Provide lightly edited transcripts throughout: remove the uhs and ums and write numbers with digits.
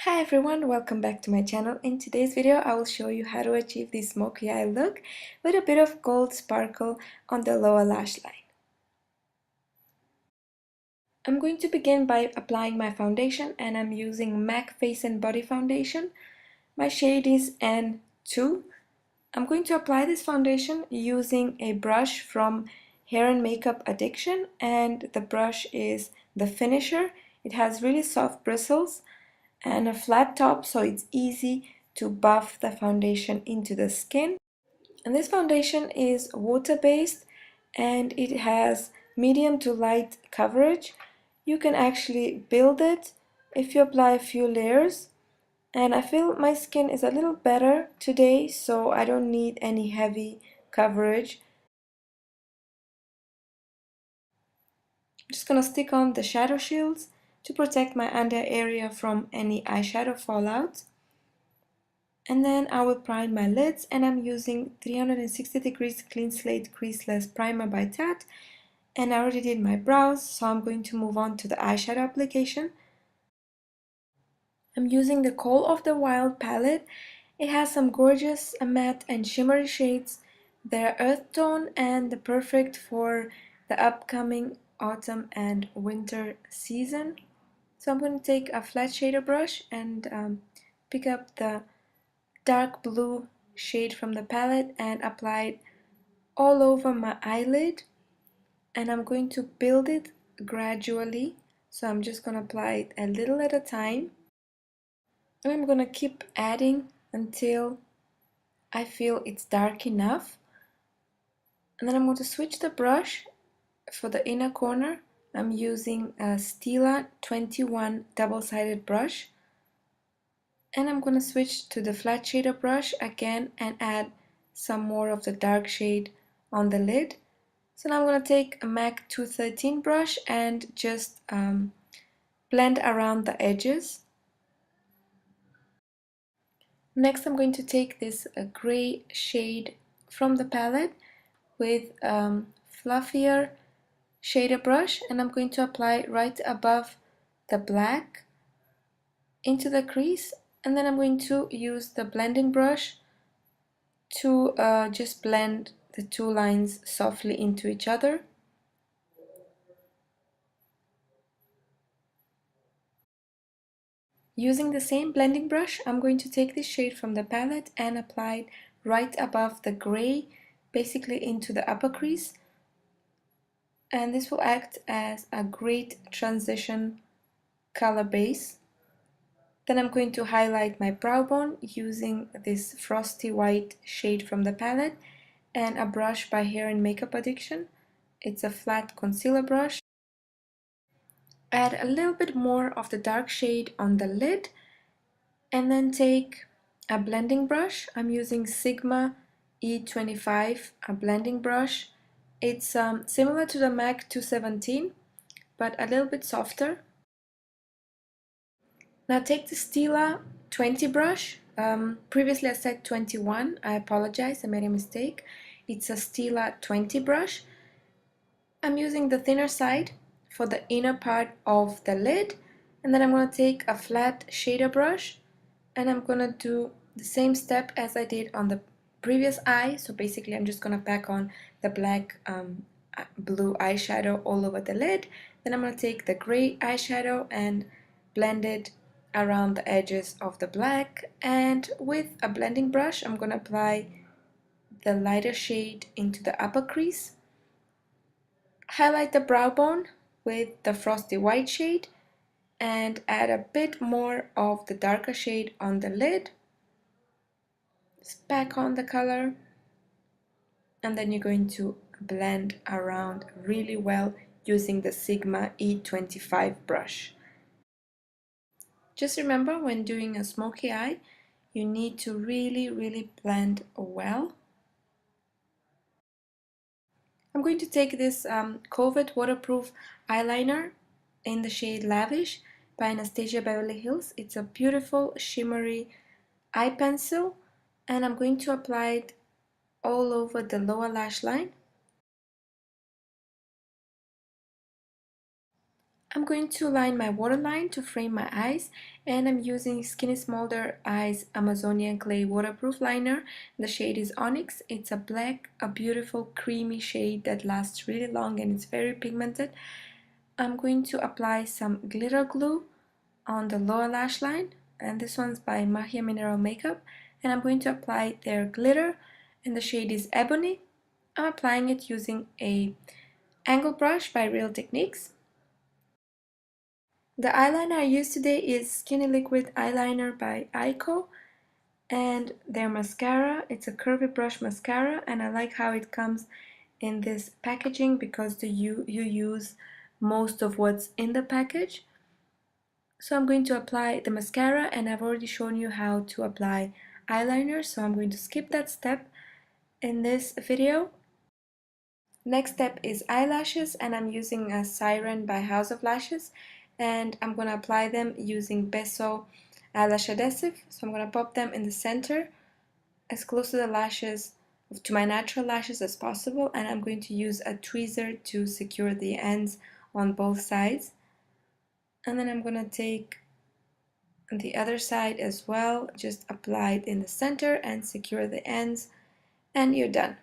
Hi everyone, welcome back to my channel. In today's video I will show you how to achieve this smoky eye look with a bit of gold sparkle on the lower lash line. I'm going to begin by applying my foundation, and I'm using MAC Face and Body Foundation. My shade is N2. I'm going to apply this foundation using a brush from Hair and Makeup Addiction, and the brush is the Finisher. It has really soft bristles and a flat top, so it's easy to buff the foundation into the skin. And this foundation is water-based and it has medium to light coverage. You can actually build it if you apply a few layers, and I feel my skin is a little better today, so I don't need any heavy coverage. I'm just gonna stick on the shadow shields to protect my under area from any eyeshadow fallout. And then I will prime my lids, and I'm using 360 degrees clean slate creaseless primer by Tat. And I already did my brows, so I'm going to move on to the eyeshadow application. I'm using the Call of the Wild palette. It has some gorgeous matte and shimmery shades. They're earth tone and they're perfect for the upcoming autumn and winter season. So I'm going to take a flat shader brush and pick up the dark blue shade from the palette and apply it all over my eyelid, and I'm going to build it gradually. So I'm just going to apply it a little at a time, and I'm going to keep adding until I feel it's dark enough. And then I'm going to switch the brush for the inner corner. I'm using a Stila 21 double-sided brush, and I'm going to switch to the flat shader brush again and add some more of the dark shade on the lid. So now I'm going to take a MAC 213 brush and just blend around the edges. Next I'm going to take this gray shade from the palette with fluffier shader brush, and I'm going to apply right above the black into the crease, and then I'm going to use the blending brush to just blend the two lines softly into each other. Using the same blending brush, I'm going to take this shade from the palette and apply it right above the gray, basically into the upper crease. And this will act as a great transition color base. Then I'm going to highlight my brow bone using this frosty white shade from the palette and a brush by Hair and Makeup Addiction. It's a flat concealer brush. Add a little bit more of the dark shade on the lid, and then take a blending brush. I'm using Sigma E25, a blending brush. It's similar to the MAC 217, but a little bit softer. Now take the Stila 20 brush. Previously I said 21, I apologize, I made a mistake. It's a Stila 20 brush. I'm using the thinner side for the inner part of the lid, and then I'm going to take a flat shader brush and I'm going to do the same step as I did on the previous eye. So basically I'm just going to pack on the black blue eyeshadow all over the lid. Then I'm going to take the gray eyeshadow and blend it around the edges of the black, and with a blending brush I'm going to apply the lighter shade into the upper crease. Highlight the brow bone with the frosty white shade and add a bit more of the darker shade on the lid. Just pack on the color, and then you're going to blend around really well using the Sigma E25 brush. Just remember, when doing a smoky eye, you need to really blend well. I'm going to take this COVID waterproof eyeliner in the shade Lavish by Anastasia Beverly Hills. It's a beautiful shimmery eye pencil, and I'm going to apply it all over the lower lash line. I'm going to line my waterline to frame my eyes, and I'm using Skinny Smolder Eyes Amazonian Clay Waterproof Liner. The shade is Onyx. It's a black, a beautiful creamy shade that lasts really long and it's very pigmented. I'm going to apply some glitter glue on the lower lash line, and this one's by Mahia Mineral Makeup, and I'm going to apply their glitter, and the shade is Ebony. I'm applying it using a angle brush by Real Techniques. The eyeliner I used today is Skinny Liquid Eyeliner by Aiko, and their mascara, it's a curvy brush mascara, and I like how it comes in this packaging because you use most of what's in the package. So I'm going to apply the mascara, and I've already shown you how to apply eyeliner, so I'm going to skip that step in this video. Next step is eyelashes, and I'm using a Siren by House of Lashes, and I'm going to apply them using Beso Eyelash Adhesive. So I'm going to pop them in the center as close to the lashes, to my natural lashes as possible, and I'm going to use a tweezer to secure the ends on both sides. And then I'm going to take the other side as well, just apply it in the center and secure the ends, and you're done.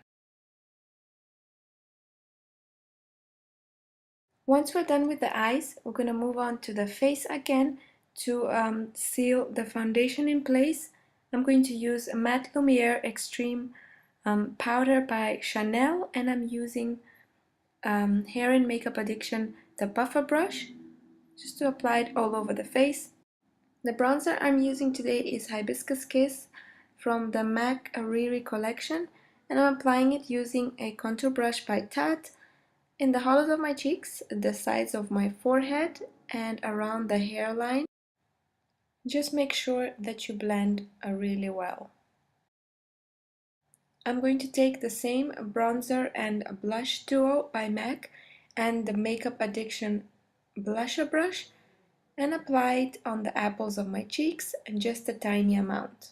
Once we're done with the eyes, we're going to move on to the face again to seal the foundation in place. I'm going to use a Matte Lumiere Extreme powder by Chanel, and I'm using Hair and Makeup Addiction, the buffer brush, just to apply it all over the face. The bronzer I'm using today is Hibiscus Kiss from the MAC Riri collection, and I'm applying it using a contour brush by Tarte in the hollows of my cheeks, the sides of my forehead, and around the hairline. Just make sure that you blend really well. I'm going to take the same bronzer and blush duo by MAC and the Makeup Addiction blusher brush and apply it on the apples of my cheeks, and just a tiny amount.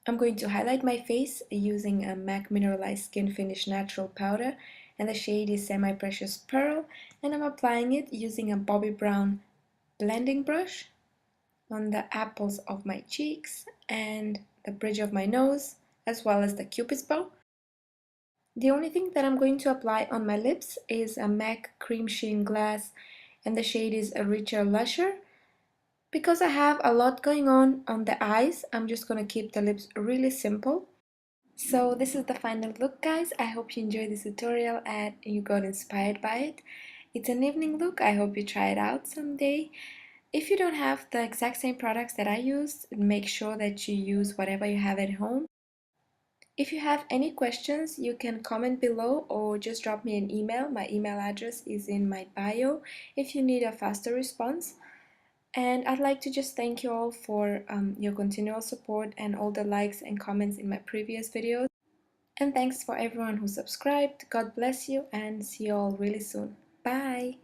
I'm going to highlight my face using a MAC Mineralized Skin Finish Natural Powder, and the shade is Semi Precious Pearl, and I'm applying it using a Bobbi Brown blending brush on the apples of my cheeks and the bridge of my nose, as well as the cupid's bow. The only thing that I'm going to apply on my lips is a MAC Cream Sheen Glass, and the shade is a Richer Lusher. Because I have a lot going on the eyes, I'm just going to keep the lips really simple. So this is the final look, guys. I hope you enjoyed this tutorial and you got inspired by it. It's an evening look. I hope you try it out someday. If you don't have the exact same products that I used, make sure that you use whatever you have at home. If you have any questions, you can comment below or just drop me an email. My email address is in my bio if you need a faster response. And I'd like to just thank you all for your continual support and all the likes and comments in my previous videos. And thanks for everyone who subscribed. God bless you, and see you all really soon. Bye!